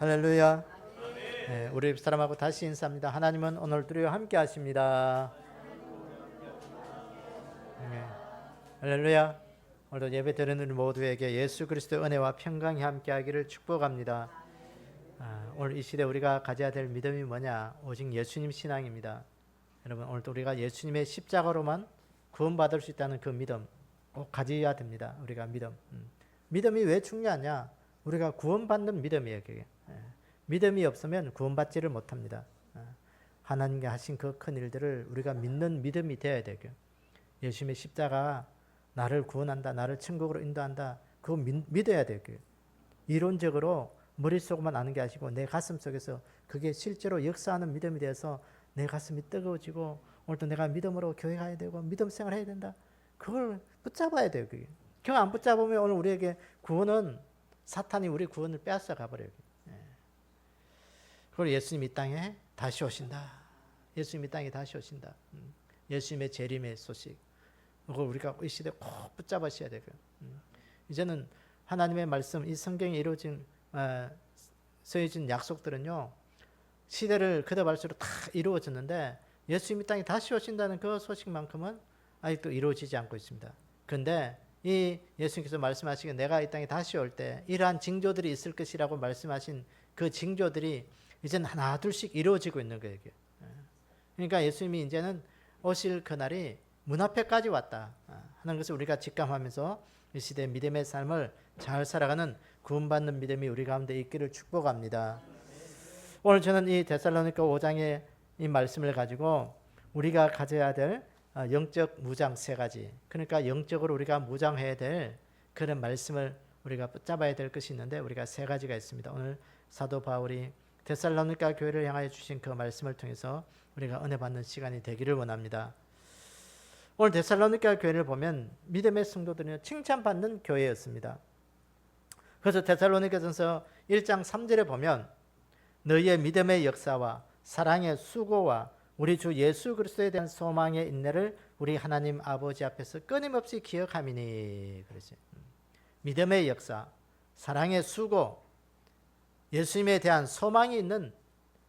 할렐루야. 네, 우리 사람하고 다시 인사합니다. 하나님은 오늘도 함께 하십니다. 네, 할렐루야. 오늘도 예배 드리는 우리 모두에게 예수 그리스도의 은혜와 평강이 함께하기를 축복합니다. 오늘 이 시대 우리가 가져야 될 믿음이 뭐냐? 오직 예수님 신앙입니다. 여러분, 오늘도 우리가 예수님의 십자가로만 구원받을 수 있다는 그 믿음 꼭 가져야 됩니다. 우리가 믿음이 왜 중요하냐? 우리가 구원받는 믿음이에요. 그게. 믿음이 없으면 구원받지를 못합니다. 하나님께 하신 그 큰 일들을 우리가 믿는 믿음이 되어야 되고, 예수님의 십자가 나를 구원한다, 나를 천국으로 인도한다, 그거 믿어야 되고, 이론적으로 머릿속만 아는 게 아니고 내 가슴 속에서 그게 실제로 역사하는 믿음이 되어서 내 가슴이 뜨거워지고, 오늘도 내가 믿음으로 교회 가야 되고 믿음 생활 해야 된다, 그걸 붙잡아야 돼요. 그게. 그거 안 붙잡으면 오늘 우리에게 구원은, 사탄이 우리 구원을 빼앗아 가버려요. 그리고 예수님 이 땅에 다시 오신다. 예수님 이 땅에 다시 오신다. 예수님의 재림의 소식, 그걸 우리가 이 시대에 꼭 붙잡으셔야 되고요. 이제는 하나님의 말씀, 이 성경에 이루어진 서해진 약속들은요, 시대를 거듭할수록 다 이루어졌는데 예수님 이 땅에 다시 오신다는 그 소식만큼은 아직도 이루어지지 않고 있습니다. 그런데 이 예수님께서 말씀하시기에 내가 이 땅에 다시 올 때 이러한 징조들이 있을 것이라고 말씀하신 그 징조들이 이제는 하나 둘씩 이루어지고 있는 거예요. 그러니까 예수님이 이제는 오실 그날이 문 앞에까지 왔다 하는 것을 우리가 직감하면서 이 시대의 믿음의 삶을 잘 살아가는 구원받는 믿음이 우리 가운데 있기를 축복합니다. 오늘 저는 이 데살로니가 5장의 이 말씀을 가지고 우리가 가져야 될 영적 무장 세 가지, 그러니까 영적으로 우리가 무장해야 될 그런 말씀을 우리가 붙잡아야 될 것이 있는데, 우리가 세 가지가 있습니다. 오늘 사도 바울이 데살로니가 교회를 향하여 주신 그 말씀을 통해서 우리가 은혜 받는 시간이 되기를 원합니다. 오늘 데살로니가 교회를 보면 믿음의 성도들은 칭찬받는 교회였습니다. 그래서 데살로니가전서 1장 3절에 보면 너희의 믿음의 역사와 사랑의 수고와 우리 주 예수 그리스도에 대한 소망의 인내를 우리 하나님 아버지 앞에서 끊임없이 기억함이니. 그러지. 믿음의 역사, 사랑의 수고, 예수님에 대한 소망이 있는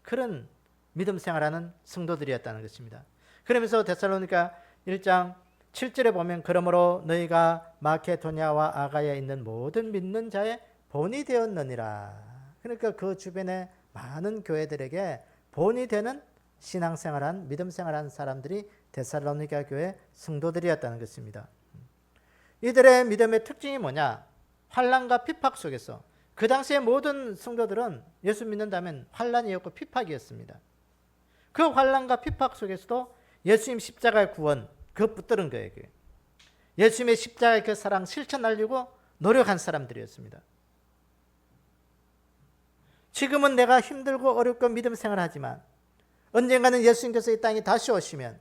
그런 믿음 생활하는 성도들이었다는 것입니다. 그러면서 데살로니가 1장 7절에 보면 그러므로 너희가 마케도냐와 아가야에 있는 모든 믿는 자의 본이 되었느니라. 그러니까 그 주변에 많은 교회들에게 본이 되는 신앙생활한, 믿음 생활한 사람들이 데살로니가 교회 성도들이었다는 것입니다. 이들의 믿음의 특징이 뭐냐? 환난과 핍박 속에서, 그 당시의 모든 성도들은 예수 믿는다면 환난이었고 핍박이었습니다. 그 환난과 핍박 속에서도 예수님 십자가의 구원, 그거 붙드는 거예요. 예수님의 십자가의 그 사랑 실천하려고 노력한 사람들이었습니다. 지금은 내가 힘들고 어렵고 믿음 생활하지만 언젠가는 예수님께서 이 땅에 다시 오시면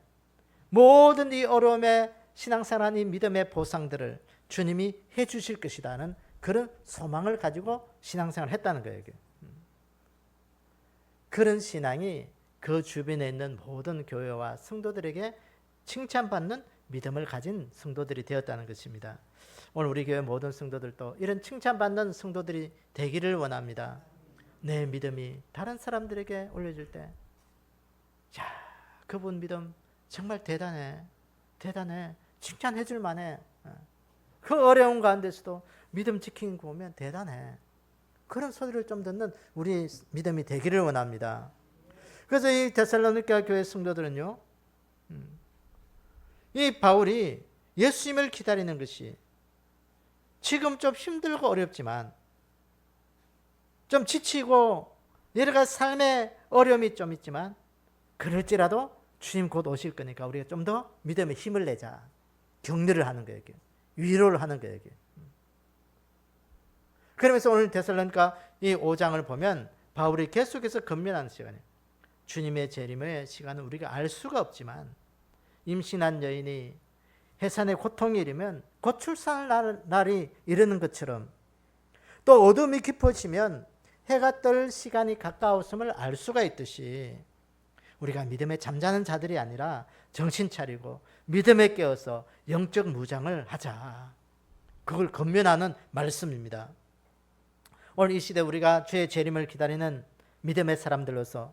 모든 이 어려움의 신앙생활한 이 믿음의 보상들을 주님이 해 주실 것이라는 그런 소망을 가지고 신앙생활을 했다는 거예요. 그런 신앙이 그 주변에 있는 모든 교회와 성도들에게 칭찬받는 믿음을 가진 성도들이 되었다는 것입니다. 오늘 우리 교회 모든 성도들도 이런 칭찬받는 성도들이 되기를 원합니다. 내 믿음이 다른 사람들에게 올려줄 때, 야, 그분 믿음 정말 대단해, 대단해, 칭찬해 줄 만해. 그 어려운 가운데서도 믿음 지키는 거 보면 대단해. 그런 소리를 좀 듣는 우리 믿음이 되기를 원합니다. 그래서 이 데살로니가 교회 성도들은요, 이 바울이 예수님을 기다리는 것이 지금 좀 힘들고 어렵지만, 좀 지치고 여러 가지 삶의 어려움이 좀 있지만, 그럴지라도 주님 곧 오실 거니까 우리가 좀 더 믿음에 힘을 내자, 격려를 하는 거예요. 위로를 하는 거예요. 그러면서 오늘 데살로니가 이 5장을 보면 바울이 계속해서 권면하는 시간이에요. 주님의 재림의 시간은 우리가 알 수가 없지만, 임신한 여인이 해산의 고통이 이르면 곧 출산할 날이 이르는 것처럼, 또 어둠이 깊어지면 해가 뜰 시간이 가까웠음을 알 수가 있듯이, 우리가 믿음에 잠자는 자들이 아니라 정신 차리고 믿음에 깨어서 영적 무장을 하자, 그걸 권면하는 말씀입니다. 오늘 이 시대 우리가 주의 재림을 기다리는 믿음의 사람들로서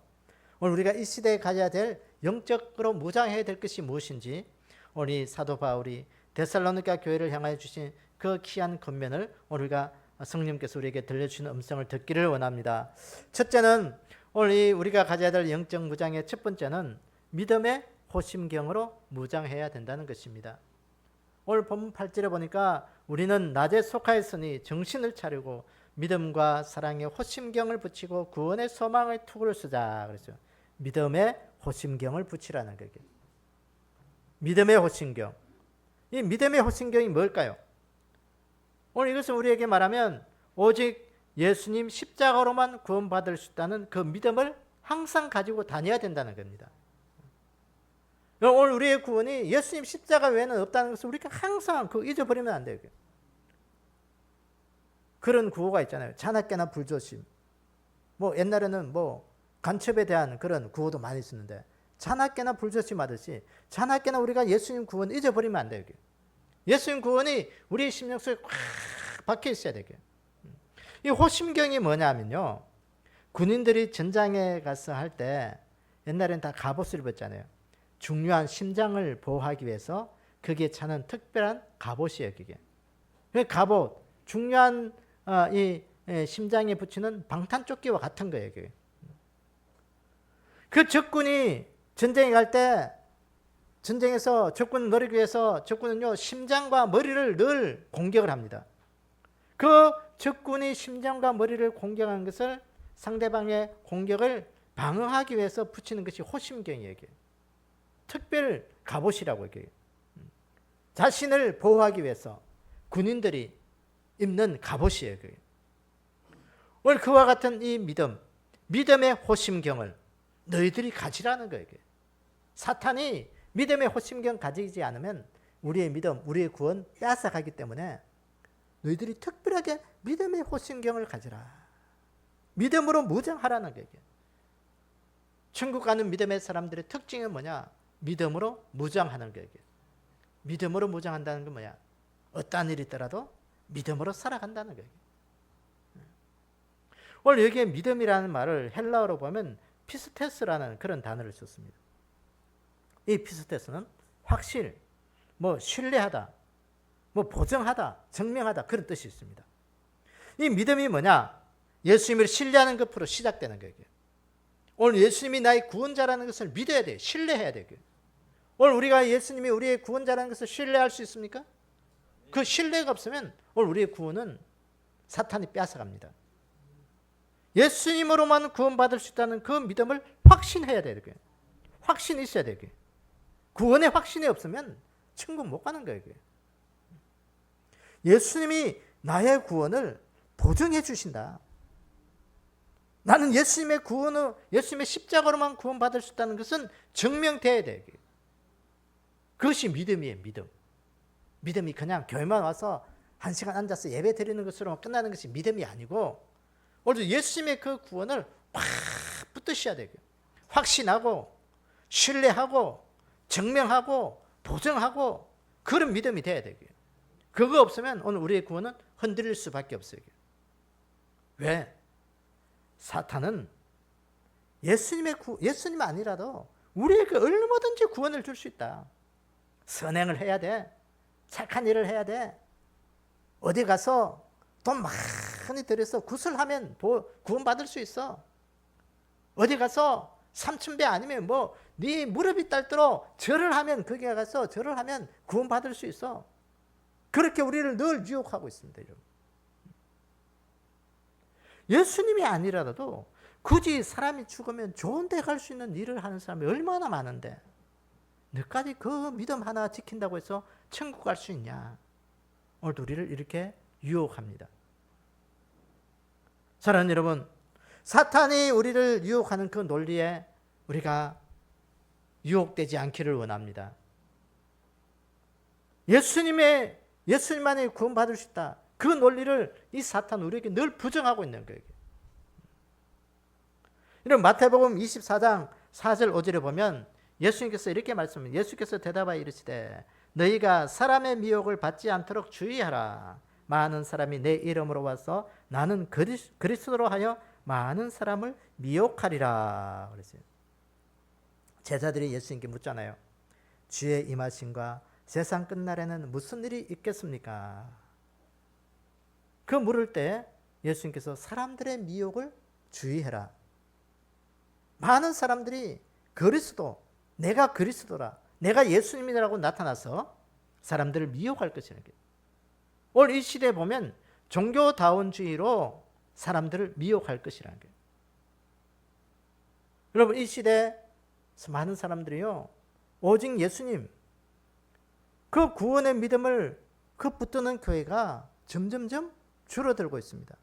오늘 우리가 이 시대에 가져야 될 영적으로 무장해야 될 것이 무엇인지 우리 사도 바울이 데살로니가 교회를 향하여 주신 그 귀한 권면을 우리가 성령께서 우리에게 들려주시는 음성을 듣기를 원합니다. 첫째는 오늘 우리가 가져야 될 영적 무장의 첫 번째는 믿음의 호심경으로 무장해야 된다는 것입니다. 오늘 본문 8절에 보니까 우리는 낮에 속하였으니 정신을 차리고 믿음과 사랑의 호심경을 붙이고 구원의 소망의 투구를 쓰자 그랬죠. 믿음의 호심경을 붙이라는 거예요. 믿음의 호심경. 이 믿음의 호심경이 뭘까요? 오늘 이것을 우리에게 말하면 오직 예수님 십자가로만 구원받을 수 있다는 그 믿음을 항상 가지고 다녀야 된다는 겁니다. 오늘 우리의 구원이 예수님 십자가 외에는 없다는 것을 우리가 항상 잊어버리면 안 돼요. 그런 구호가 있잖아요. 자나깨나 불조심. 옛날에는 간첩에 대한 그런 구호도 많이 쓰는데 자나깨나 불조심 하듯이 자나깨나 우리가 예수님 구원 잊어버리면 안 돼요. 예수님 구원이 우리의 심령 속에 꽉 박혀 있어야 돼요. 이 호심경이 뭐냐면요. 군인들이 전장에 가서 할 때 옛날에는 다 갑옷을 입었잖아요. 중요한 심장을 보호하기 위해서 거기에 차는 특별한 갑옷이에요. 그게. 갑옷, 중요한 이 심장에 붙이는 방탄조끼와 같은 거예요. 그게. 그 적군이 전쟁에 갈 때 전쟁에서 적군을 노리기 위해서 적군은요 심장과 머리를 늘 공격을 합니다. 그 적군이 심장과 머리를 공격하는 것을 상대방의 공격을 방어하기 위해서 붙이는 것이 호심경이에요. 특별 갑옷이라고 얘기해요. 자신을 보호하기 위해서 군인들이 입는 갑옷이에요. 오늘 그와 같은 이 믿음의 호심경을 너희들이 가지라는 거예요. 사탄이 믿음의 호심경 가지지 않으면 우리의 믿음, 우리의 구원 빼앗아가기 때문에 너희들이 특별하게 믿음의 호심경을 가지라. 믿음으로 무장하라는 거예요. 천국 가는 믿음의 사람들의 특징이 뭐냐? 믿음으로 무장하는 거예요. 믿음으로 무장한다는 건 뭐야? 어떠한 일이 있더라도 믿음으로 살아간다는 거예요. 오늘 여기에 믿음이라는 말을 헬라어로 보면 피스테스라는 그런 단어를 썼습니다. 이 피스테스는 확실, 신뢰하다, 보증하다, 증명하다 그런 뜻이 있습니다. 이 믿음이 뭐냐? 예수님을 신뢰하는 것으로 시작되는 거예요. 오늘 예수님이 나의 구원자라는 것을 믿어야 돼요. 신뢰해야 돼요. 오늘 우리가 예수님이 우리의 구원자라는 것을 신뢰할 수 있습니까? 그 신뢰가 없으면 오늘 우리의 구원은 사탄이 빼앗아갑니다. 예수님으로만 구원받을 수 있다는 그 믿음을 확신해야 돼요. 확신이 있어야 돼요. 구원의 확신이 없으면 천국 못 가는 거예요. 예수님이 나의 구원을 보증해 주신다. 나는 예수님의 구원을, 예수님의 십자가로만 구원받을 수 있다는 것은 증명돼야 돼요. 그것이 믿음이에요. 믿음이 그냥 교회만 와서 1시간 앉아서 예배 드리는 것으로 끝나는 것이 믿음이 아니고 오늘 예수님의 그 구원을 확 붙드셔야 돼요. 확신하고 신뢰하고 증명하고 보증하고 그런 믿음이 돼야 돼요. 그거 없으면 오늘 우리의 구원은 흔들릴 수밖에 없어요. 왜? 사탄은 예수님 아니라도 우리에게 얼마든지 구원을 줄 수 있다. 선행을 해야 돼. 착한 일을 해야 돼. 어디 가서 돈 많이 들여서 구슬하면 구원받을 수 있어. 어디 가서 3,000배 아니면 네 무릎이 딸도록 절을 하면 거기 가서 절을 하면 구원받을 수 있어. 그렇게 우리를 늘 유혹하고 있습니다. 여러분. 예수님이 아니라도 굳이 사람이 죽으면 좋은 데 갈 수 있는 일을 하는 사람이 얼마나 많은데 너까지 그 믿음 하나 지킨다고 해서 천국 갈 수 있냐. 오늘 우리를 이렇게 유혹합니다. 사랑하는 여러분, 사탄이 우리를 유혹하는 그 논리에 우리가 유혹되지 않기를 원합니다. 예수님만이 구원받을 수 있다. 그 논리를 이 사탄 우리에게 늘 부정하고 있는 거예요. 이런 마태복음 24장 4절 5절에 보면 예수님께서 이렇게 말씀합니다. 예수께서 대답하여 이르시되 너희가 사람의 미혹을 받지 않도록 주의하라. 많은 사람이 내 이름으로 와서 나는 그리스도로 하여 많은 사람을 미혹하리라 그랬어요. 제자들이 예수님께 묻잖아요. 주의 임하심과 세상 끝날에는 무슨 일이 있겠습니까? 그 물을 때 예수님께서 사람들의 미혹을 주의해라. 많은 사람들이 그리스도, 내가 그리스도라, 내가 예수님이라고 나타나서 사람들을 미혹할 것이라는 거예요. 오늘 이 시대에 보면 종교다원주의로 사람들을 미혹할 것이라는 거예요. 여러분, 이 시대에 많은 사람들이요, 오직 예수님, 그 구원의 믿음을 그 붙드는 교회가 점점점 줄어들고 있습니다.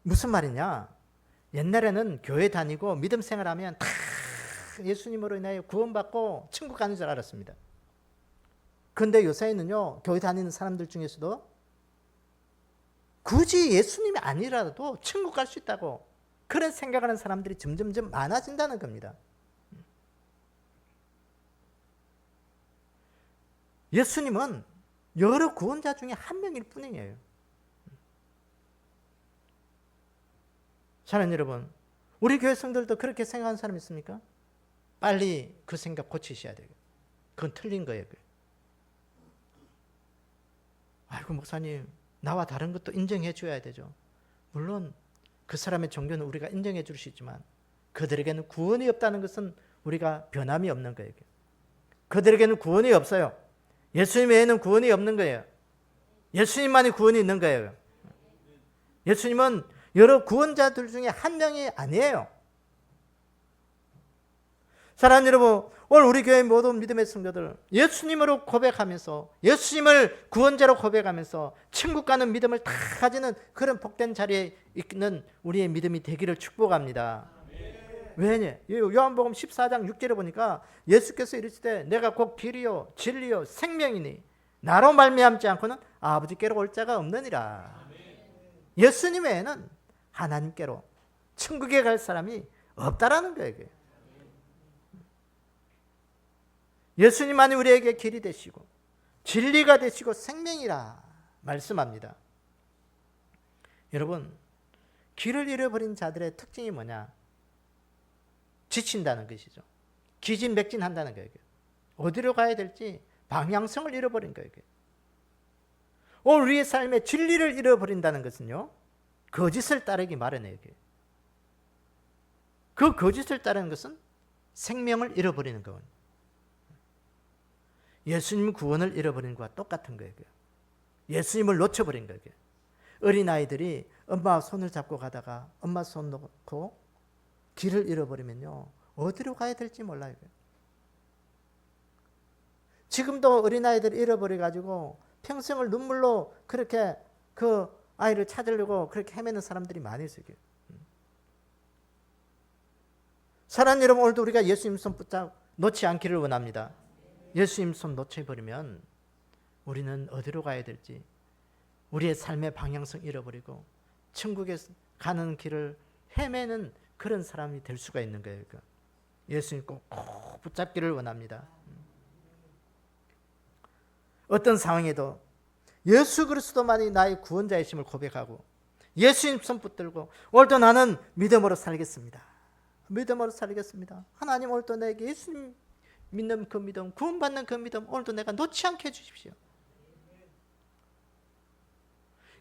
무슨 말이냐? 옛날에는 교회 다니고 믿음 생활하면 다 예수님으로 인하여 구원받고 천국 가는 줄 알았습니다. 그런데 요새는요, 교회 다니는 사람들 중에서도 굳이 예수님이 아니라도 천국 갈 수 있다고 그런 생각하는 사람들이 점점점 많아진다는 겁니다. 예수님은 여러 구원자 중에 한 명일 뿐이에요. 사랑하는 여러분, 우리 교회 성도들도 그렇게 생각하는 사람 있습니까? 빨리 그 생각 고치셔야 돼요. 그건 틀린 거예요. 아이고 목사님, 나와 다른 것도 인정해 줘야 되죠. 물론 그 사람의 종교는 우리가 인정해 줄 수 있지만 그들에게는 구원이 없다는 것은 우리가 변함이 없는 거예요. 그들에게는 구원이 없어요. 예수님 외에는 구원이 없는 거예요. 예수님만이 구원이 있는 거예요. 예수님은 여러 구원자들 중에 한 명이 아니에요. 사랑하는 여러분, 오늘 우리 교회 모든 믿음의 성도들 예수님으로 고백하면서 예수님을 구원자로 고백하면서 천국 가는 믿음을 다 가지는 그런 복된 자리에 있는 우리의 믿음이 되기를 축복합니다. 왜냐? 요한복음 14장 6절에 보니까 예수께서 이르시되 내가 곧 길이요 진리요 생명이니 나로 말미암지 않고는 아버지께로 올 자가 없느니라. 예수님 외에는 하나님께로 천국에 갈 사람이 없다라는 거예요. 예수님만이 우리에게 길이 되시고 진리가 되시고 생명이라 말씀합니다. 여러분, 길을 잃어버린 자들의 특징이 뭐냐? 지친다는 것이죠. 기진맥진한다는 거예요. 어디로 가야 될지 방향성을 잃어버린 거예요. 오늘 우리의 삶에 진리를 잃어버린다는 것은요, 거짓을 따르기 마련이에요. 그 거짓을 따르는 것은 생명을 잃어버리는 거예요. 예수님 구원을 잃어버린 것과 똑같은 거예요. 예수님을 놓쳐버린 거예요. 어린아이들이 엄마 손을 잡고 가다가 엄마 손 놓고 길을 잃어버리면요, 어디로 가야 될지 몰라요. 지금도 어린아이들을 잃어버려가지고 평생을 눈물로 그렇게 그 아이를 찾으려고 그렇게 헤매는 사람들이 많이 있어요. 사랑하는 여러분, 오늘도 우리가 예수님 손 붙잡 놓지 않기를 원합니다. 예수님 손 놓쳐버리면 우리는 어디로 가야 될지, 우리의 삶의 방향성 잃어버리고 천국에 가는 길을 헤매는 그런 사람이 될 수가 있는 거예요. 예수님 꼭 붙잡기를 원합니다. 어떤 상황에도 예수 그리스도만이 나의 구원자이심을 고백하고 예수님 손 붙들고 오늘도 나는 믿음으로 살겠습니다. 믿음으로 살겠습니다. 하나님, 오늘도 내게 예수님 믿는 그 믿음, 구원받는 그 믿음 오늘도 내가 놓지 않게 해주십시오.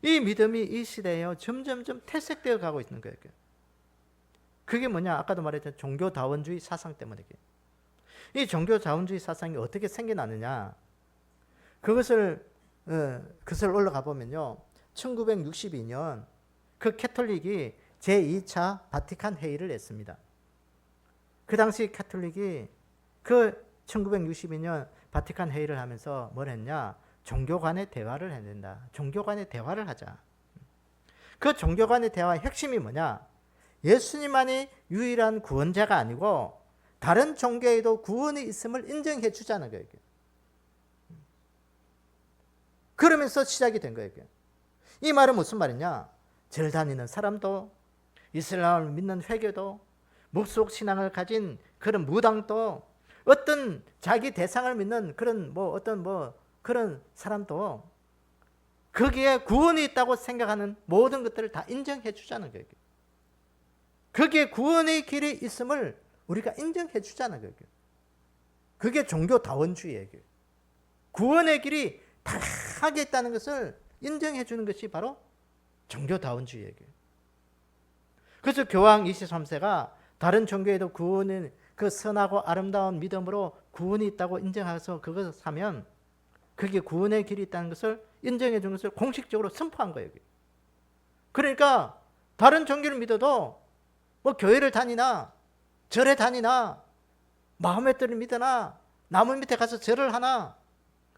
이 믿음이 이 시대에 점점점 퇴색되어 가고 있는 거예요. 그게 뭐냐? 아까도 말했던 종교다원주의 사상 때문에. 이 종교다원주의 사상이 어떻게 생겨나느냐? 그것을 올라가 보면요, 1962년 그 캐톨릭이 제2차 바티칸 회의를 했습니다. 그 당시 캐톨릭이 그 1962년 바티칸 회의를 하면서 뭘 했냐? 종교 간의 대화를 해야 된다. 종교 간의 대화를 하자. 그 종교 간의 대화의 핵심이 뭐냐? 예수님만이 유일한 구원자가 아니고 다른 종교에도 구원이 있음을 인정해 주자는 거예요. 그러면서 시작이 된 거예요. 이 말은 무슨 말이냐? 절 다니는 사람도, 이슬람을 믿는 회교도, 묵속 신앙을 가진 그런 무당도, 어떤 자기 대상을 믿는 그런 그런 사람도 거기에 구원이 있다고 생각하는 모든 것들을 다 인정해 주자는 거예요. 거기에 구원의 길이 있음을 우리가 인정해 주자는 거예요. 그게 종교다원주의예요. 구원의 길이 다하게 있다는 것을 인정해 주는 것이 바로 종교다원주의예요. 그래서 교황 23세가 다른 종교에도 구원은 그 선하고 아름다운 믿음으로 구원이 있다고 인정해서 그것을 사면 그게 구원의 길이 있다는 것을 인정해 주는 것을 공식적으로 선포한 거예요. 그러니까 다른 종교를 믿어도 뭐 교회를 다니나 절에 다니나 마음의 뜻을 믿으나 나무 밑에 가서 절을 하나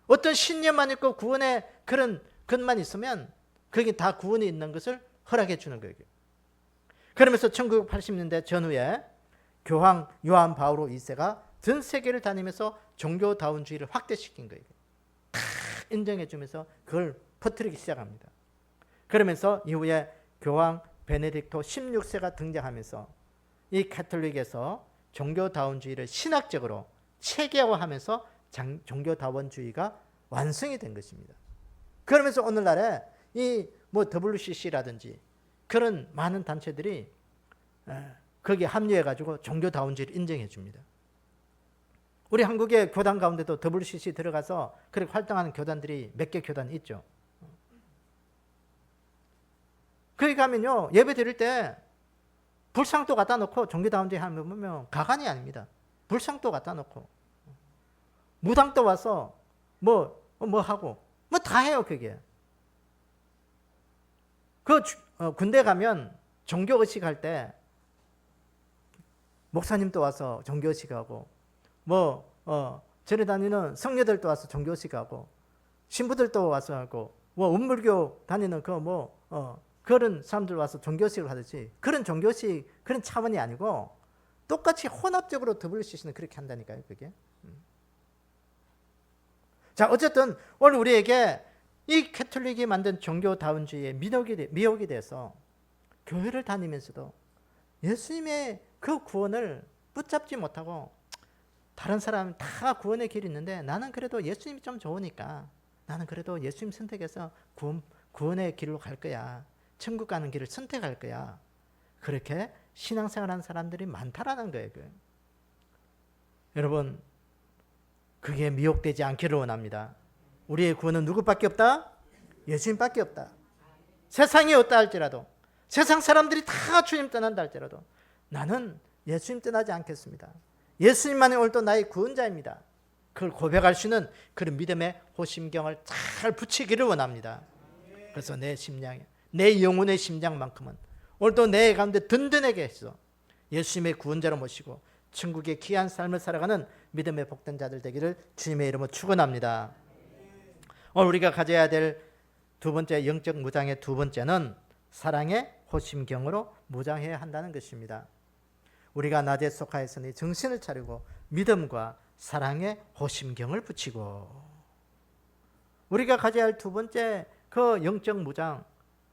어떤 신념만 있고 구원의 그런 것만 있으면 그게 다 구원이 있는 것을 허락해 주는 거예요. 그러면서 1980년대 전후에 교황 요한 바오로 2세가 전 세계를 다니면서 종교다원주의를 확대시킨 거예요. 다 인정해 주면서 그걸 퍼뜨리기 시작합니다. 그러면서 이후에 교황 베네딕토 16세가 등장하면서 이 가톨릭에서 종교다원주의를 신학적으로 체계화하면서 종교다원주의가 완성이 된 것입니다. 그러면서 오늘날에 이 뭐 WCC라든지 그런 많은 단체들이 거기에 합류해가지고 종교다원주의를 인정해 줍니다. 우리 한국의 교단 가운데도 WCC 들어가서 그렇게 활동하는 교단들이 몇 개 교단이 있죠. 거기 가면요, 예배 드릴 때 불상도 갖다 놓고 종교다원주의 하면 보면 가관이 아닙니다. 불상도 갖다 놓고 무당도 와서 뭐 하고 뭐 다 해요. 그게 군대 가면 종교의식 할 때 목사님도 와서 종교의식 하고 절에 다니는 성녀들도 와서 종교의식 하고 신부들도 와서 하고 운물교 다니는 그런 사람들 와서 종교의식을 하듯이 그런 종교의식 그런 차원이 아니고 똑같이 혼합적으로 WCC는 그렇게 한다니까요. 그게. 자, 어쨌든 오늘 우리에게 이 가톨릭이 만든 종교다원주의에 미혹이 돼서 교회를 다니면서도 예수님의 그 구원을 붙잡지 못하고 다른 사람은 다 구원의 길이 있는데 나는 그래도 예수님이 좀 좋으니까 나는 그래도 예수님 선택해서 구원의 길로 갈 거야. 천국 가는 길을 선택할 거야. 그렇게 신앙생활하는 사람들이 많다라는 거예요. 여러분, 그게 미혹되지 않기를 원합니다. 우리의 구원은 누구밖에 없다? 예수님밖에 없다. 세상이 없다 할지라도 세상 사람들이 다 주님 떠난다 할지라도 나는 예수님 떠나지 않겠습니다. 예수님만이 오늘도 나의 구원자입니다. 그걸 고백할 수 있는 그런 믿음의 호심경을 잘 붙이기를 원합니다. 그래서 내 심장에 내 영혼의 심장만큼은 오늘도 내 가운데 든든하게 해서 예수님의 구원자로 모시고 천국의 귀한 삶을 살아가는 믿음의 복된 자들 되기를 주님의 이름으로 축원합니다. 오늘 우리가 가져야 될 두 번째 영적 무장의 두 번째는 사랑의 호심경으로 무장해야 한다는 것입니다. 우리가 낮에 속하였으니 정신을 차리고 믿음과 사랑의 호심경을 붙이고 우리가 가져야 할 두 번째 그 영적 무장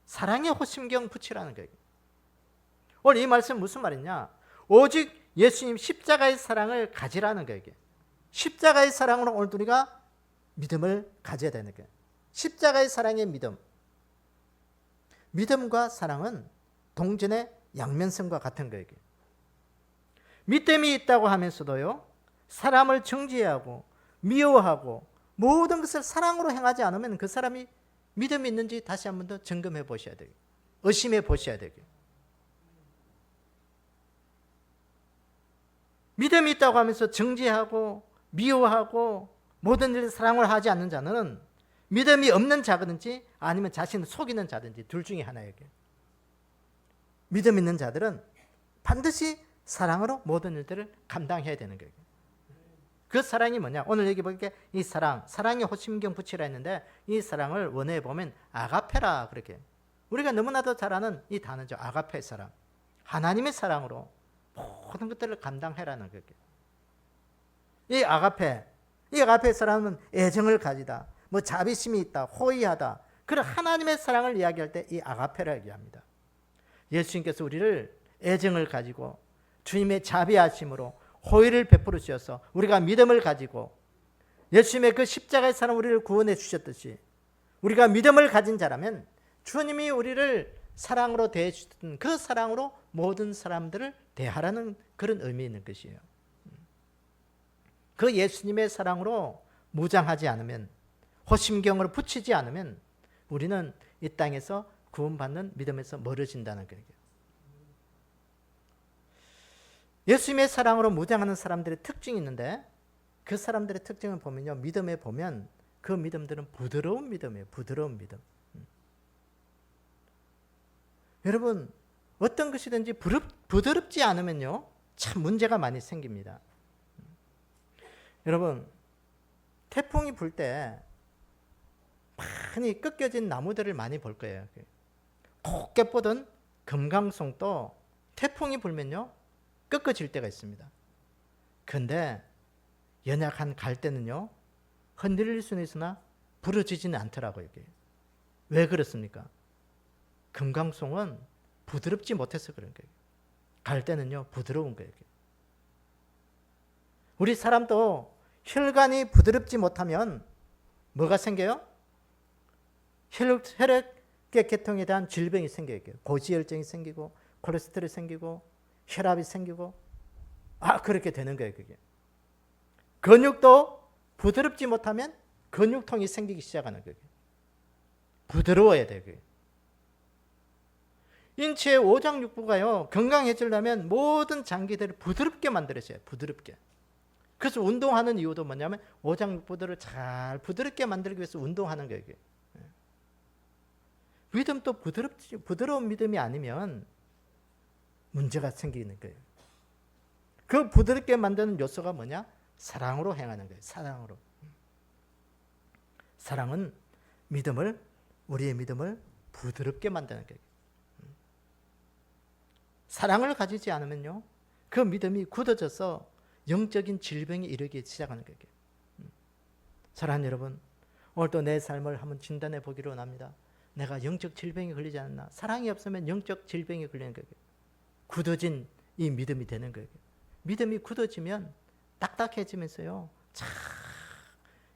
사랑의 호심경 붙이라는 거예요. 오늘 이 말씀 무슨 말이냐? 오직 예수님 십자가의 사랑을 가지라는 거예요. 십자가의 사랑으로 오늘 우리가 믿음을 가져야 되는 거예요. 십자가의 사랑의 믿음. 믿음과 사랑은 동전의 양면성과 같은 거예요. 믿음이 있다고 하면서도요, 사람을 정죄하고 미워하고 모든 것을 사랑으로 행하지 않으면 그 사람이 믿음이 있는지 다시 한 번 더 점검해 보셔야 돼요. 의심해 보셔야 돼요. 믿음이 있다고 하면서 정죄하고 미워하고 모든 일을 사랑을 하지 않는 자는 믿음이 없는 자든지 아니면 자신을 속이는 자든지 둘 중에 하나예요. 믿음 있는 자들은 반드시 사랑으로 모든 일들을 감당해야 되는 거예요. 그 사랑이 뭐냐? 오늘 여기 보니까 이 사랑의 호심경 붙이라 했는데 이 사랑을 원어에 보면 아가페라 그렇게. 우리가 너무나도 잘 아는 이 단어죠. 아가페 사랑. 하나님의 사랑으로 모든 것들을 감당해라는 거예요. 이 아가페 사랑은 애정을 가지다. 뭐 자비심이 있다. 호의하다. 그런 하나님의 사랑을 이야기할 때 이 아가페라 얘기합니다. 예수님께서 우리를 애정을 가지고 주님의 자비하심으로 호의를 베풀어 주셔서 우리가 믿음을 가지고 예수님의 그 십자가의 사랑 우리를 구원해 주셨듯이 우리가 믿음을 가진 자라면 주님이 우리를 사랑으로 대해주던 그 사랑으로 모든 사람들을 대하라는 그런 의미 있는 것이에요. 그 예수님의 사랑으로 무장하지 않으면, 호심경을 붙이지 않으면 우리는 이 땅에서 구원받는 믿음에서 멀어진다는 거예요. 예수님의 사랑으로 무장하는 사람들의 특징이 있는데, 그 사람들의 특징을 보면요, 믿음에 보면 그 믿음들은 부드러운 믿음이에요. 부드러운 믿음. 여러분, 어떤 것이든지 부드럽지 않으면요, 참 문제가 많이 생깁니다. 여러분, 태풍이 불 때 많이 꺾여진 나무들을 많이 볼 거예요. 곱게 뻗은 금강송도 태풍이 불면요, 꺾어질 때가 있습니다. 그런데 연약한 갈대는요, 흔들릴 수는 있으나 부러지지는 않더라고요. 이게. 왜 그렇습니까? 금강송은 부드럽지 못해서 그런 거예요. 갈대는요, 부드러운 거예요. 우리 사람도 혈관이 부드럽지 못하면 뭐가 생겨요? 혈액의 계통에 대한 질병이 생겨요. 고지혈증이 생기고, 콜레스테롤이 생기고, 혈압이 생기고, 그렇게 되는 거예요. 그게. 근육도 부드럽지 못하면 근육통이 생기기 시작하는 거예요. 부드러워야 돼요. 그게. 인체의 오장육부가요, 건강해지려면 모든 장기들을 부드럽게 만들어져요. 부드럽게. 그래서 운동하는 이유도 뭐냐면 오장육부들을 잘 부드럽게 만들기 위해서 운동하는 거예요. 믿음도 부드러운 믿음이 아니면 문제가 생기는 거예요. 그 부드럽게 만드는 요소가 뭐냐? 사랑으로 행하는 거예요. 사랑으로. 사랑은 우리의 믿음을 부드럽게 만드는 거예요. 사랑을 가지지 않으면요, 그 믿음이 굳어져서 영적인 질병이 이르기 시작하는 거예요. 사랑하는 여러분, 오늘도 내 삶을 한번 진단해 보기로 원합니다. 내가 영적 질병에 걸리지 않았나? 사랑이 없으면 영적 질병에 걸리는 거예요. 굳어진 이 믿음이 되는 거예요. 믿음이 굳어지면 딱딱해지면서요,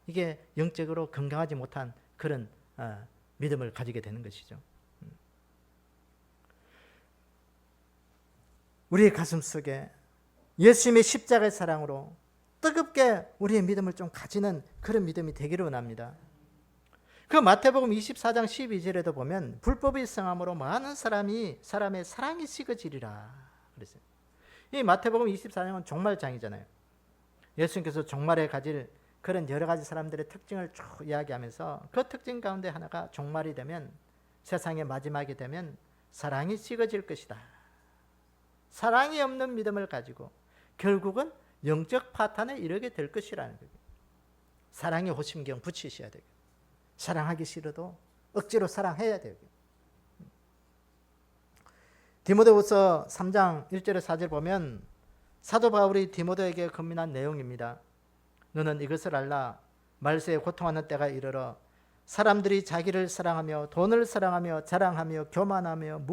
이게 영적으로 건강하지 못한 그런 믿음을 가지게 되는 것이죠. 우리의 가슴 속에 예수님의 십자가의 사랑으로 뜨겁게 우리의 믿음을 좀 가지는 그런 믿음이 되기를 원합니다. 그 마태복음 24장 12절에도 보면 불법이 성함으로 많은 사람의 사랑이 식어지리라 그랬어요. 이 마태복음 24장은 종말장이잖아요. 예수님께서 종말에 가질 그런 여러 가지 사람들의 특징을 쭉 이야기하면서 그 특징 가운데 하나가 종말이 되면, 세상의 마지막이 되면 사랑이 식어질 것이다. 사랑이 없는 믿음을 가지고 결국은 영적 파탄에 이르게 될 것이라는 거예요. 사랑의 호심경 붙이셔야 돼요. 사랑하기 싫어도 억지로 사랑해야 돼요. 디모데후서 3장 1절에 4절 보면 사도 바울이 디모데에게 권면한 내용입니다. 너는 이것을 알라. 말세에 고통하는 때가 이르러 사람들이 자기를 사랑하며 돈을 사랑하며 자랑하며 교만하며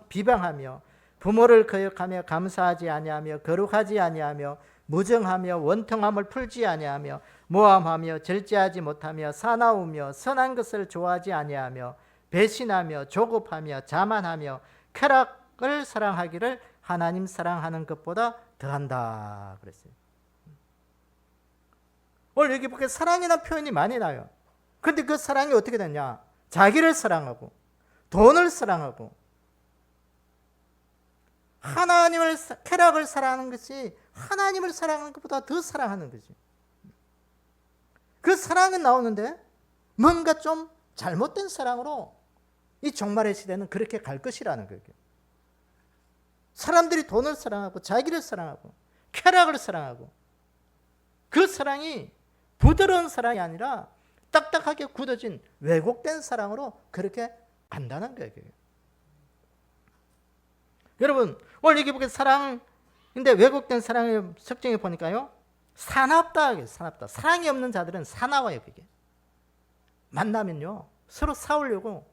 비방하며 부모를 거역하며 감사하지 아니하며 거룩하지 아니하며 무정하며 원통함을 풀지 아니하며 모함하며 절제하지 못하며 사나우며 선한 것을 좋아하지 아니하며 배신하며 조급하며 자만하며 쾌락을 사랑하기를 하나님 사랑하는 것보다 더한다 그랬어요. 오늘 여기 보니까 사랑이라는 표현이 많이 나요. 그런데 그 사랑이 어떻게 되냐? 자기를 사랑하고 돈을 사랑하고 하나님을, 쾌락을 사랑하는 것이 하나님을 사랑하는 것보다 더 사랑하는 거지. 그 사랑은 나오는데 뭔가 좀 잘못된 사랑으로 이 종말의 시대는 그렇게 갈 것이라는 거예요. 사람들이 돈을 사랑하고 자기를 사랑하고 쾌락을 사랑하고 그 사랑이 부드러운 사랑이 아니라 딱딱하게 굳어진 왜곡된 사랑으로 그렇게 간다는 거예요. 여러분, 오늘 여기 보게 사랑인데 왜곡된 사랑의 특징을 보니까요, 사납다. 사랑이 없는 자들은 사나워요. 그게 만나면요 서로 싸우려고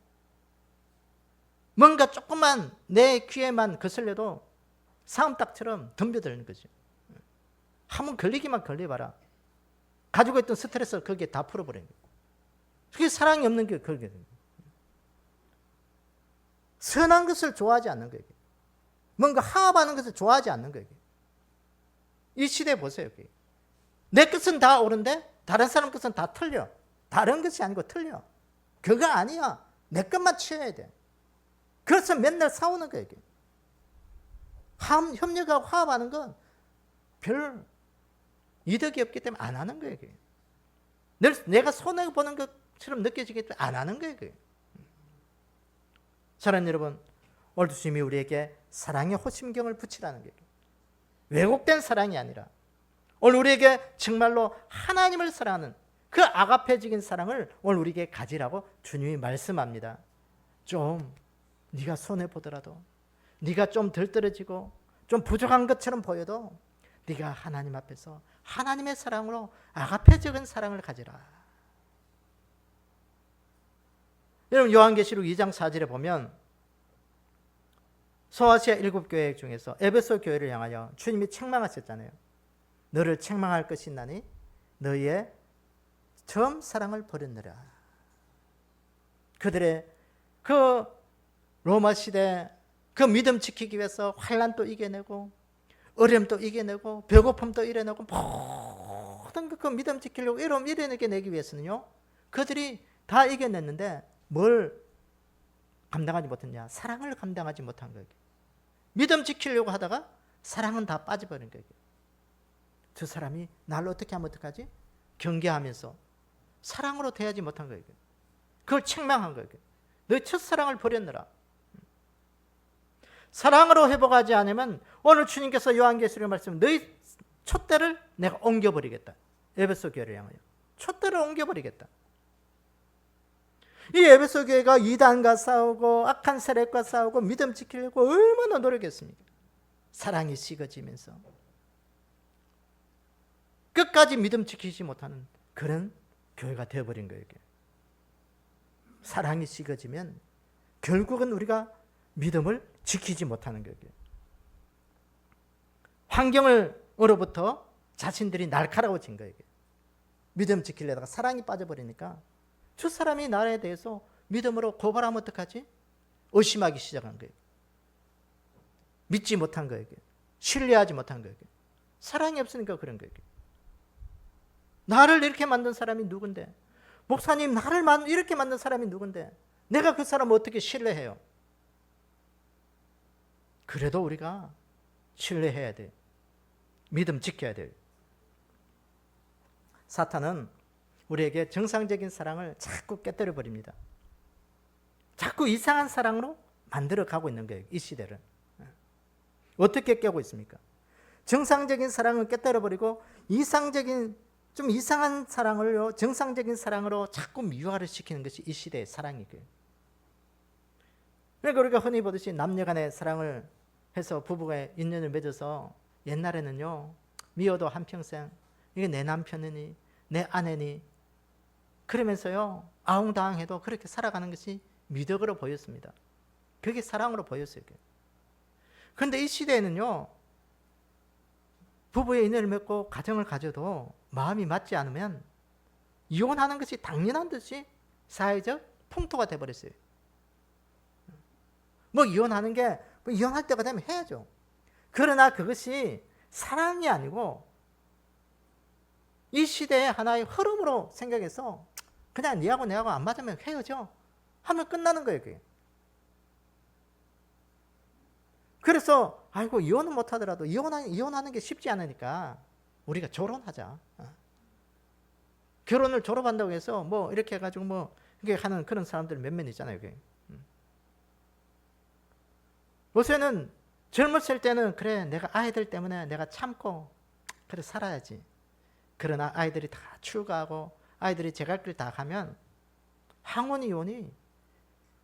뭔가 조금만 내 귀에만 거슬려도 싸움닭처럼 덤벼드는 거죠. 한번 걸리기만 걸려봐라. 가지고 있던 스트레스를 거기에 다 풀어버려요. 그게 사랑이 없는 게 그렇게 됩니다. 선한 것을 좋아하지 않는 거예요. 뭔가 화합하는 것을 좋아하지 않는 거예요. 이 시대 보세요. 내 것은 다 옳은데 다른 사람 것은 다 틀려. 다른 것이 아니고 틀려. 그거 아니야. 내 것만 취해야 돼. 그래서 맨날 싸우는 거예요. 협력하고 화합하는 건 별 이득이 없기 때문에 안 하는 거예요. 내가 손해보는 것처럼 느껴지기 때문에 안 하는 거예요. 사랑하는 여러분, 오늘 주님이 우리에게 사랑의 호심경을 붙이라는 거예요. 왜곡된 사랑이 아니라 오늘 우리에게 정말로 하나님을 사랑하는 그 아가페적인 사랑을 오늘 우리에게 가지라고 주님이 말씀합니다. 좀 네가 손해보더라도, 네가 좀 덜 떨어지고 좀 부족한 것처럼 보여도 네가 하나님 앞에서 하나님의 사랑으로 아가페적인 사랑을 가지라. 여러분, 요한계시록 2장 4절에 보면 소아시아 7교회 중에서 에베소 교회를 향하여 주님이 책망하셨잖아요. 너를 책망할 것이 있나니 너희의 처음 사랑을 버렸느라. 그들의 그 로마 시대 그 믿음 지키기 위해서 환난도 이겨내고 어려움도 이겨내고 배고픔도 이겨내고 모든 그 믿음 지키려고 이겨내기 위해서는요, 그들이 다 이겨냈는데 뭘 감당하지 못했냐? 사랑을 감당하지 못한 거예요. 믿음 지키려고 하다가 사랑은 다 빠져버린 거예요. 저 사람이 나를 어떻게 하면 어떡하지? 경계하면서 사랑으로 대하지 못한 거예요. 그걸 책망한 거예요. 너희 첫사랑을 버렸느라. 사랑으로 회복하지 않으면 오늘 주님께서 요한계시록에 말씀, 너희 촛대를 내가 옮겨버리겠다. 에베소 교회를 향하여 촛대를 옮겨버리겠다. 이 에베소 교회가 이단과 싸우고 악한 세력과 싸우고 믿음 지키려고 얼마나 노력했습니까? 사랑이 식어지면서 끝까지 믿음 지키지 못하는 그런 교회가 되어버린 거예요. 사랑이 식어지면 결국은 우리가 믿음을 지키지 못하는 거예요. 환경으로부터 자신들이 날카로워진 거예요. 믿음 지키려다가 사랑이 빠져버리니까 저 사람이 나에 대해서 믿음으로 고발하면 어떡하지? 의심하기 시작한 거예요. 믿지 못한 거예요. 신뢰하지 못한 거예요. 사랑이 없으니까 그런 거예요. 나를 이렇게 만든 사람이 누군데? 목사님, 나를 이렇게 만든 사람이 누군데? 내가 그 사람을 어떻게 신뢰해요? 그래도 우리가 신뢰해야 돼요. 믿음 지켜야 돼요. 사탄은 우리에게 정상적인 사랑을 자꾸 깨뜨려 버립니다. 자꾸 이상한 사랑으로 만들어 가고 있는 거예요. 이 시대를. 어떻게 깨고 있습니까? 정상적인 사랑을 깨뜨려 버리고 좀 이상한 사랑을요, 정상적인 사랑으로 자꾸 미화를 시키는 것이 이 시대의 사랑이고요. 그러니까 우리가 흔히 보듯이 남녀간의 사랑을 해서 부부가 인연을 맺어서 옛날에는요, 미워도 한평생, 이게 내 남편이니 내 아내니 그러면서요, 아웅다웅해도 그렇게 살아가는 것이 미덕으로 보였습니다. 그게 사랑으로 보였어요. 그런데 이 시대에는요, 부부의 인연을 맺고 가정을 가져도 마음이 맞지 않으면 이혼하는 것이 당연한 듯이 사회적 풍토가 돼버렸어요. 이혼하는 게 이혼할 때가 되면 해야죠. 그러나 그것이 사랑이 아니고 이 시대의 하나의 흐름으로 생각해서 그냥 니하고 내하고 안 맞으면 헤어져 하면 끝나는 거예요. 그게. 그래서 아이고 이혼은 못하더라도 이혼하는 게 쉽지 않으니까 우리가 결혼하자. 결혼을 졸업한다고 해서 이렇게 해가지고 이렇게 하는 그런 사람들 몇몇 있잖아요. 그게. 요새는 젊었을 때는 그래 내가 아이들 때문에 내가 참고 그래 살아야지. 그러나 아이들이 다 출가하고 아이들이 제갈 길 다 가면 항원 이혼이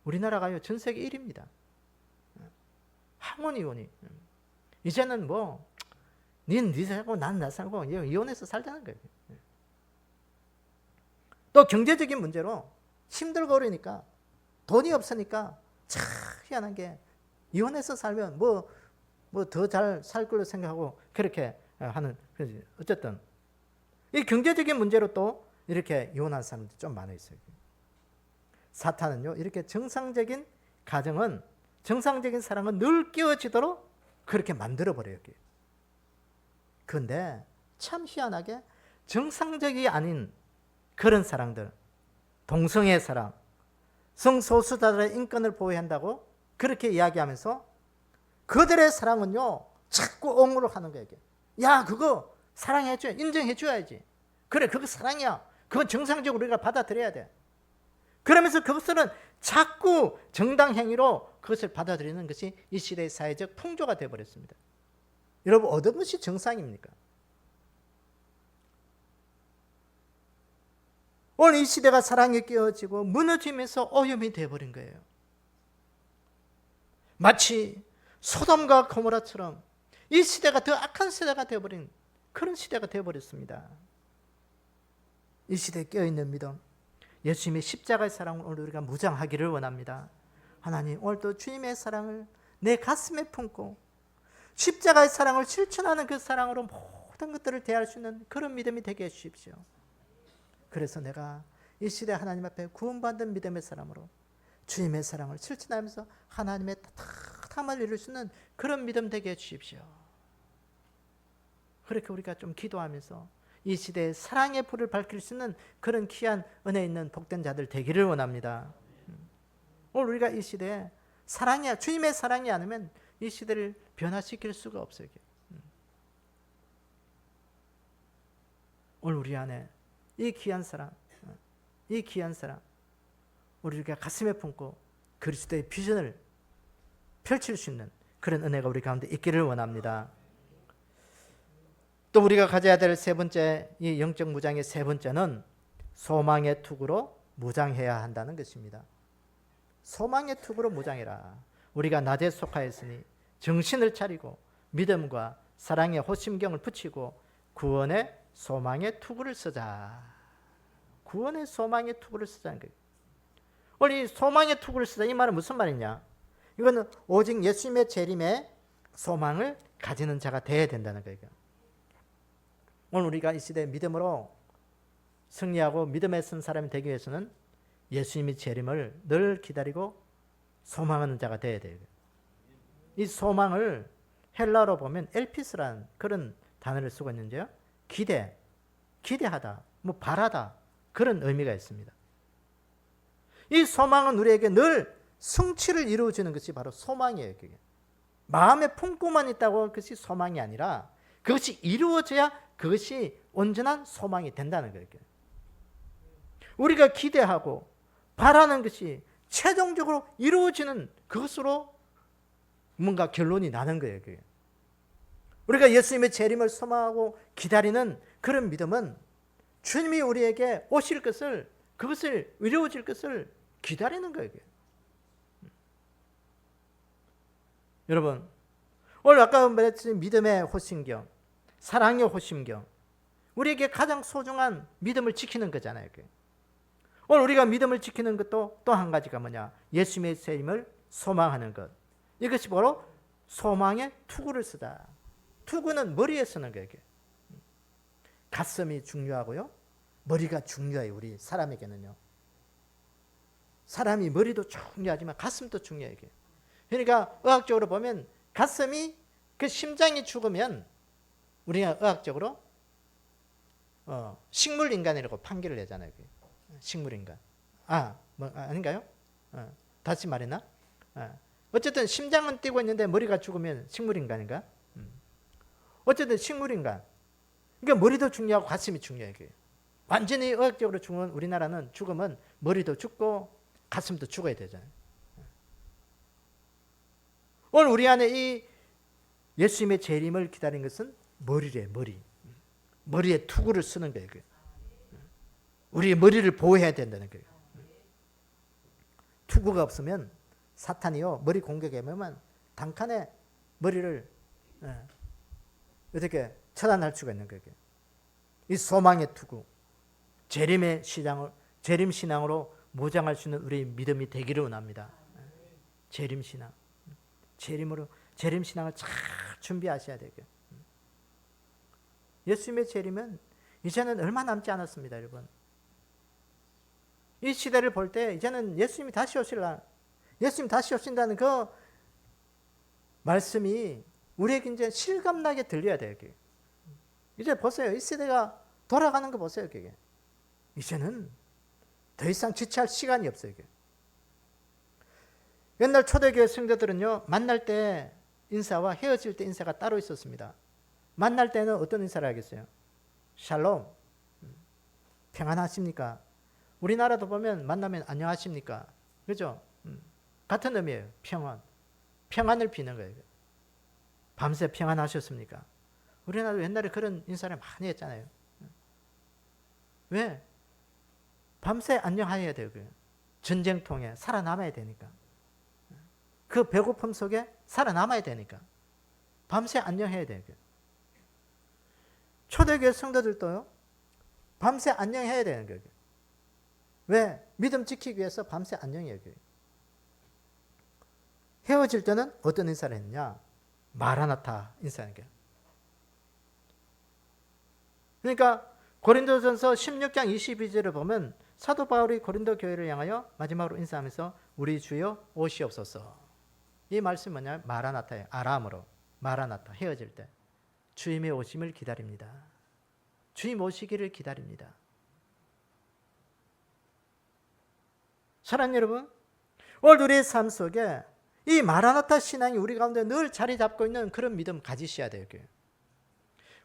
우리나라가 전 세계 1위입니다. 항원 이혼이. 이제는 닌 네 살고 난 나 살고 이혼해서 살자는 거예요. 또 경제적인 문제로 힘들고 그러니까 돈이 없으니까 참 희한한 게 이혼해서 살면 더 잘 살 걸로 생각하고 그렇게 하는. 어쨌든 이 경제적인 문제로 또 이렇게 이혼하는 사람들이 좀 많아 있어요. 사탄은요, 이렇게 정상적인 가정은, 정상적인 사랑은 늘 깨어지도록 그렇게 만들어버려요. 그런데 참 희한하게 정상적이 아닌 그런 사랑들, 동성애 사랑, 성소수자들의 인권을 보호한다고 그렇게 이야기하면서 그들의 사랑은요, 자꾸 옹호를 하는 거예요. 야, 그거 사랑해줘, 인정해줘야지. 그래, 그거 사랑이야. 그건 정상적으로 우리가 받아들여야 돼. 그러면서 그것은 자꾸 정당 행위로 그것을 받아들이는 것이 이 시대의 사회적 풍조가 되어버렸습니다. 여러분, 어떤 것이 정상입니까? 오늘 이 시대가 사랑에 깨어지고 무너지면서 오염이 되어버린 거예요. 마치 소돔과 고모라처럼 이 시대가 더 악한 시대가 되어버린 그런 시대가 되어버렸습니다. 이 시대에 깨어있는 믿음, 예수님의 십자가의 사랑을 오늘 우리가 무장하기를 원합니다. 하나님, 오늘도 주님의 사랑을 내 가슴에 품고 십자가의 사랑을 실천하는 그 사랑으로 모든 것들을 대할 수 있는 그런 믿음이 되게 해주십시오. 그래서 내가 이 시대 하나님 앞에 구원받은 믿음의 사람으로 주님의 사랑을 실천하면서 하나님의 따뜻함을 이룰 수 있는 그런 믿음 되게 해주십시오. 그렇게 우리가 좀 기도하면서 이 시대에 사랑의 불을 밝힐 수 있는 그런 귀한 은혜 있는 복된 자들 되기를 원합니다. 오늘 우리가 이 시대에 사랑이, 주님의 사랑이 아니면 이 시대를 변화시킬 수가 없어요. 오늘 우리 안에 이 귀한 사랑, 우리가 가슴에 품고 그리스도의 비전을 펼칠 수 있는 그런 은혜가 우리 가운데 있기를 원합니다. 또 우리가 가져야 될 세 번째, 이 영적 무장의 세 번째는 소망의 투구로 무장해야 한다는 것입니다. 소망의 투구로 무장해라. 우리가 낮에 속하였으니 정신을 차리고 믿음과 사랑의 호심경을 붙이고 구원의 소망의 투구를 쓰자. 구원의 소망의 투구를 쓰자는 거예요. 오늘 이 소망의 투구를 쓰자, 이 말은 무슨 말이냐? 이거는 오직 예수님의 재림에 소망을 가지는 자가 되어야 된다는 거예요. 오늘 우리가 이 시대에 믿음으로 승리하고 믿음에 쓴 사람이 되기 위해서는 예수님의 재림을 늘 기다리고 소망하는 자가 되어야 돼요. 이 소망을 헬라어로 보면 엘피스라는 그런 단어를 쓰고 있는데요, 기대하다, 바라다, 그런 의미가 있습니다. 이 소망은 우리에게 늘 성취를 이루어주는 것이 바로 소망이에요. 그게. 마음에 품고만 있다고 그것이 소망이 아니라 그것이 이루어져야 그것이 온전한 소망이 된다는 거예요. 우리가 기대하고 바라는 것이 최종적으로 이루어지는 그것으로 뭔가 결론이 나는 거예요. 그게. 우리가 예수님의 재림을 소망하고 기다리는 그런 믿음은 주님이 우리에게 오실 것을, 그것을 이루어질 것을 기다리는 거예요. 여러분, 오늘 아까 말했듯이 믿음의 호심경, 사랑의 호심경, 우리에게 가장 소중한 믿음을 지키는 거잖아요. 오늘 우리가 믿음을 지키는 것도 또 한 가지가 뭐냐? 예수님의 재림을 소망하는 것. 이것이 바로 소망의 투구를 쓰다. 투구는 머리에 쓰는 거예요. 가슴이 중요하고요, 머리가 중요해요. 우리 사람에게는요. 사람이 머리도 중요하지만 가슴도 중요해요. 그러니까 의학적으로 보면 가슴이, 그 심장이 죽으면 우리가 의학적으로 식물인간이라고 판결을 내잖아요. 식물인간. 아닌가요? 다시 말했나? 어쨌든 심장은 뛰고 있는데 머리가 죽으면 식물인간인가? 어쨌든 식물인간. 그러니까 머리도 중요하고 가슴이 중요해요. 완전히 의학적으로 죽은 우리나라는 죽으면 머리도 죽고 가슴도 죽어야 되잖아요. 오늘 우리 안에 이 예수님의 재림을 기다리는 것은 머리래, 머리. 머리에 투구를 쓰는 거예요. 우리의 머리를 보호해야 된다는 거예요. 투구가 없으면 사탄이요, 머리 공격하면 단칸에 머리를 어떻게 처단할 수가 있는 거예요. 이 소망의 투구, 재림 신앙으로 무장할 수 있는 우리의 믿음이 되기를 원합니다. 재림 신앙, 재림 신앙을 잘 준비하셔야 되고요. 예수님의 재림은 이제는 얼마 남지 않았습니다, 여러분. 이 시대를 볼 때 이제는 예수님이 다시 오실라, 예수님 다시 오신다는 그 말씀이 우리에게 이제 실감나게 들려야 돼요. 이제 보세요. 이 시대가 돌아가는 거 보세요. 그게 이제는 더 이상 지체할 시간이 없어요. 이게. 옛날 초대교회 성도들은요, 만날 때 인사와 헤어질 때 인사가 따로 있었습니다. 만날 때는 어떤 인사를 하겠어요? 샬롬, 평안하십니까? 우리나라도 보면 만나면 안녕하십니까? 그죠? 같은 의미예요. 평안. 평안을 비는 거예요. 밤새 평안하셨습니까? 우리나라도 옛날에 그런 인사를 많이 했잖아요. 왜? 밤새 안녕해야 돼요. 전쟁통에 살아남아야 되니까. 그 배고픔 속에 살아남아야 되니까. 밤새 안녕해야 돼요. 초대교회 성도들도요, 밤새 안녕해야 되는 거예요. 왜? 믿음 지키기 위해서 밤새 안녕해야 돼요. 헤어질 때는 어떤 인사를 했느냐? 마라나타 인사하는 거예요. 그러니까 고린도전서 16장 22절을 보면 사도 바울이 고린도 교회를 향하여 마지막으로 인사하면서 우리 주여 오시옵소서. 이 말씀은 뭐냐? 마라나타예요. 아람어로 마라나타. 헤어질 때 주님의 오심을 기다립니다. 주님 오시기를 기다립니다. 사랑하는 여러분, 오늘 우리의 삶 속에 이 마라나타 신앙이 우리 가운데 늘 자리 잡고 있는 그런 믿음 가지셔야 돼요.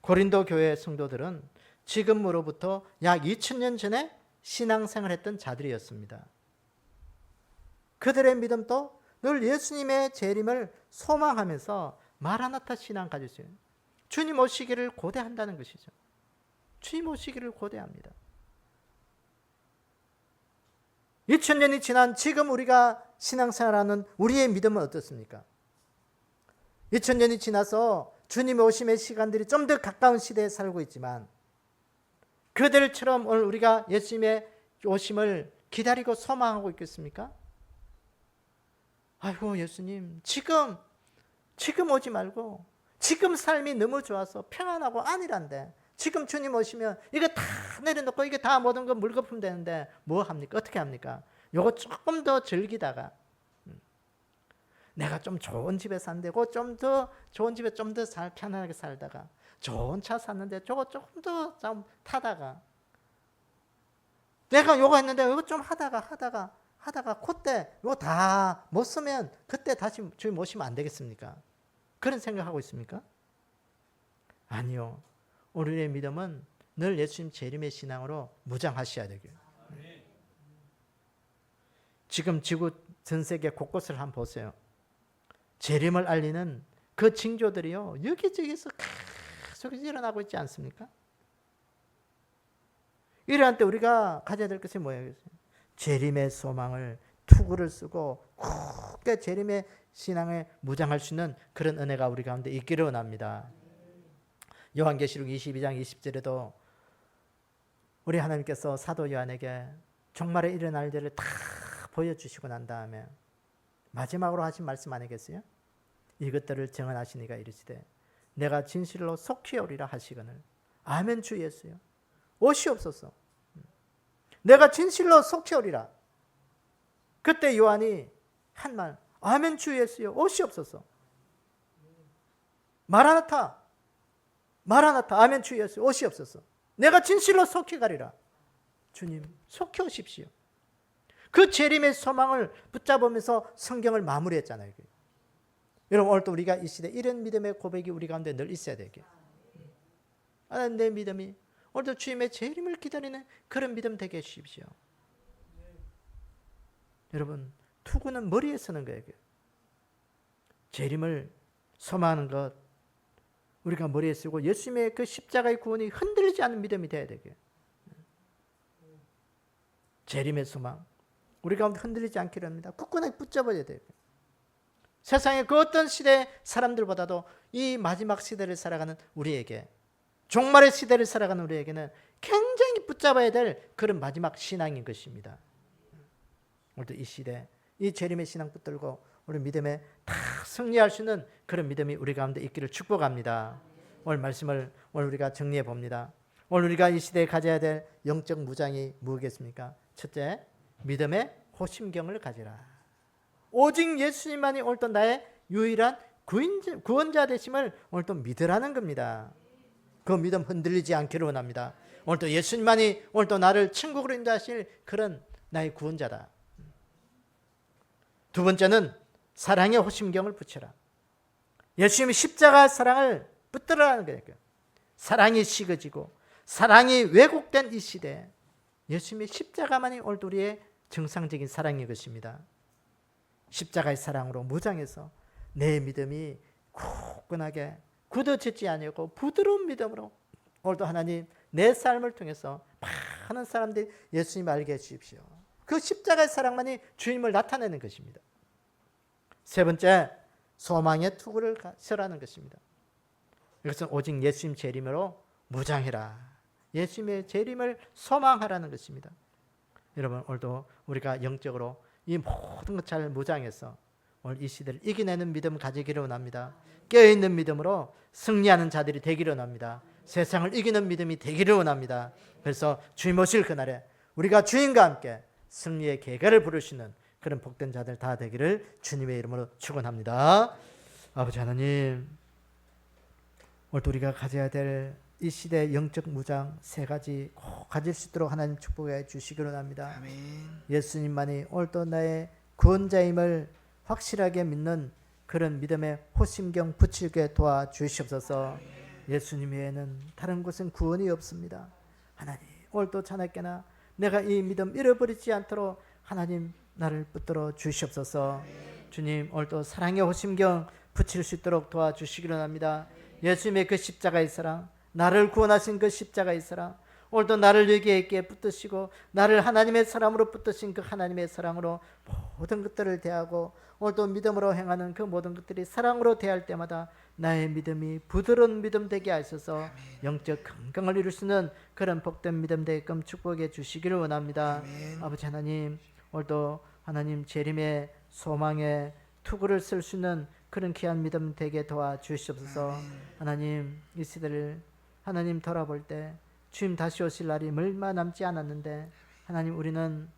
고린도 교회 성도들은 지금으로부터 약 2000년 전에 신앙생활 했던 자들이었습니다. 그들의 믿음도 늘 예수님의 재림을 소망하면서 마라나타 신앙 가졌어요. 주님 오시기를 고대한다는 것이죠. 주님 오시기를 고대합니다. 2000년이 지난 지금 우리가 신앙생활하는 우리의 믿음은 어떻습니까? 2000년이 지나서 주님의 오심의 시간들이 좀 더 가까운 시대에 살고 있지만 그들처럼 오늘 우리가 예수님의 오심을 기다리고 소망하고 있겠습니까? 아이고 예수님 지금 오지 말고 지금 삶이 너무 좋아서 평안하고 안일한데 지금 주님 오시면 이거 다 내려놓고 이게 다 모든 거 물거품 되는데 뭐 합니까? 어떻게 합니까? 요거 조금 더 즐기다가 내가 좀 좋은 집에 산대고 좀 더 좋은 집에 좀 더 편안하게 살다가 좋은 차 샀는데 저거 조금 더 좀 타다가 내가 요거 했는데 이거 좀 하다가 그때 이거 다 못 쓰면 그때 다시 주님 모시면 안 되겠습니까? 그런 생각하고 있습니까? 아니요. 우리의 믿음은 늘 예수님 재림의 신앙으로 무장하셔야 되고요. 지금 지구 전 세계 곳곳을 한번 보세요. 재림을 알리는 그 징조들이요, 여기저기서 계속 일어나고 있지 않습니까? 이러한 때 우리가 가져야 될 것이 뭐예요? 재림의 소망을 투구를 쓰고 굳게 재림의 신앙에 무장할 수 있는 그런 은혜가 우리 가운데 있기를 원합니다. 요한계시록 22장 20절에도 우리 하나님께서 사도 요한에게 종말에 일어날 일을 다 보여주시고 난 다음에 마지막으로 하신 말씀 아니겠어요? 이것들을 정언하시니가 이르시되 내가 진실로 속히 오리라 하시거늘. 아멘 주 예수요. 오시옵소서. 내가 진실로 속히 오리라. 그때 요한이 한 말, 아멘 주 예수요. 오시옵소서. 마라나타. 아멘 주 예수 오시옵소서. 내가 진실로 속히 가리라. 주님 속히 오십시오. 그 재림의 소망을 붙잡으면서 성경을 마무리했잖아요. 여러분 오늘도 우리가 이 시대 이런 믿음의 고백이 우리 가운데 늘 있어야 되게. 내 믿음이 오늘도 주님의 재림을 기다리는 그런 믿음 되게 해주십시오. 여러분 투구는 머리에 서는 거예요. 재림을 소망하는 것 우리가 머리에 쓰고 예수님의 그 십자가의 구원이 흔들리지 않는 믿음이 돼야 되게. 재림의 소망 우리 가운데 흔들리지 않기를 합니다. 굳건하게 붙잡아야 돼요. 세상의 그 어떤 시대 사람들보다도 이 마지막 시대를 살아가는 우리에게, 종말의 시대를 살아가는 우리에게는 굉장히 붙잡아야 될 그런 마지막 신앙인 것입니다. 오늘도 이 시대, 이 재림의 신앙 붙들고 우리 믿음에 다 승리할 수 있는 그런 믿음이 우리 가운데 있기를 축복합니다. 오늘 말씀을 오늘 우리가 정리해 봅니다. 오늘 우리가 이 시대에 가져야 될 영적 무장이 무엇이겠습니까? 첫째, 믿음의 호심경을 가지라. 오직 예수님만이 오늘도 나의 유일한 구원자 되심을 오늘도 믿으라는 겁니다. 그 믿음 흔들리지 않기를 원합니다. 오늘도 예수님만이 오늘도 나를 천국으로 인도하실 그런 나의 구원자다. 두 번째는 사랑의 호심경을 붙여라. 예수님의 십자가 사랑을 붙들으라는 거예요. 사랑이 식어지고 사랑이 왜곡된 이 시대에 예수님의 십자가만이 오늘도 우리의 정상적인 사랑인 것입니다. 십자가의 사랑으로 무장해서 내 믿음이 굳건하게 굳어지지 아니하고 부드러운 믿음으로 오늘도 하나님 내 삶을 통해서 많은 사람들이 예수님 알게 해주십시오. 그 십자가의 사랑만이 주님을 나타내는 것입니다. 세 번째, 소망의 투구를 서라는 것입니다. 이것은 오직 예수님 재림으로 무장해라. 예수님의 재림을 소망하라는 것입니다. 여러분, 오늘도 우리가 영적으로 이 모든 것 잘 무장해서 오늘 이 시대를 이겨내는 믿음 가지기를 원합니다. 깨어있는 믿음으로 승리하는 자들이 되기를 원합니다. 세상을 이기는 믿음이 되기를 원합니다. 그래서 주님 오실 그날에 우리가 주님과 함께 승리의 계가를 부르시는 그런 복된 자들 다 되기를 주님의 이름으로 축원합니다. 아버지 하나님, 오늘도 우리가 가져야 될 이 시대의 영적 무장 세 가지 꼭 가질 수 있도록 하나님 축복해 주시기를 원합니다. 아멘. 예수님만이 오늘도 나의 구원자임을 확실하게 믿는 그런 믿음의 호심경 붙이게 도와주시옵소서. 예수님 외에는 다른 곳은 구원이 없습니다. 하나님, 오늘도 자나깨나 내가 이 믿음 잃어버리지 않도록 하나님 나를 붙들어 주시옵소서. 주님, 오늘도 사랑의 호심경 붙일 수 있도록 도와주시기를 합니다. 예수님의 그 십자가의 사랑, 나를 구원하신 그 십자가의 사랑, 오늘도 나를 여기에 있게 붙드시고 나를 하나님의 사람으로 붙드신 그 하나님의 사랑으로 모든 것들을 대하고 오늘도 믿음으로 행하는 그 모든 것들이 사랑으로 대할 때마다 나의 믿음이 부드러운 믿음 되게 하셔서 영적 건강을 이룰 수 있는 그런 복된 믿음 되게끔 축복해 주시기를 원합니다. 아멘. 아버지 하나님, 오늘도 하나님 재림의 소망의 투구를 쓸 수 있는 그런 귀한 믿음 되게 도와주시옵소서. 하나님, 이 시대를 하나님 돌아볼 때 주님 다시 오실 날이 얼마 남지 않았는데 하나님, 우리는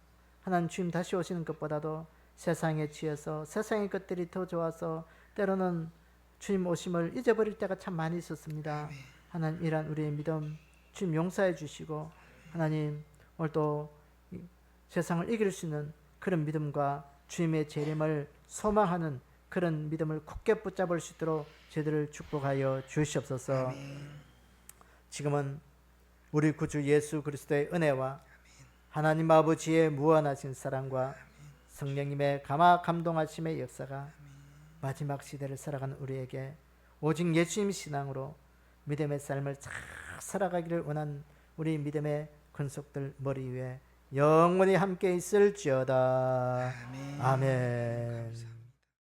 하나님 주님 다시 오시는 것보다도 세상에 취해서 세상의 것들이 더 좋아서 때로는 주님 오심을 잊어버릴 때가 참 많이 있었습니다. 하나님, 이란 우리의 믿음 주님 용서해 주시고 하나님, 오늘도 세상을 이길 수 있는 그런 믿음과 주님의 재림을 소망하는 그런 믿음을 굳게 붙잡을 수 있도록 저희들을 축복하여 주시옵소서. 지금은 우리 구주 예수 그리스도의 은혜와 하나님 아버지의 무한하신 사랑과 성령님의 감동하심의 역사가 마지막 시대를 살아가는 우리에게 오직 예수님 신앙으로 믿음의 삶을 잘 살아가기를 원한 우리 믿음의 권속들 머리 위에 영원히 함께 있을지어다. 아멘.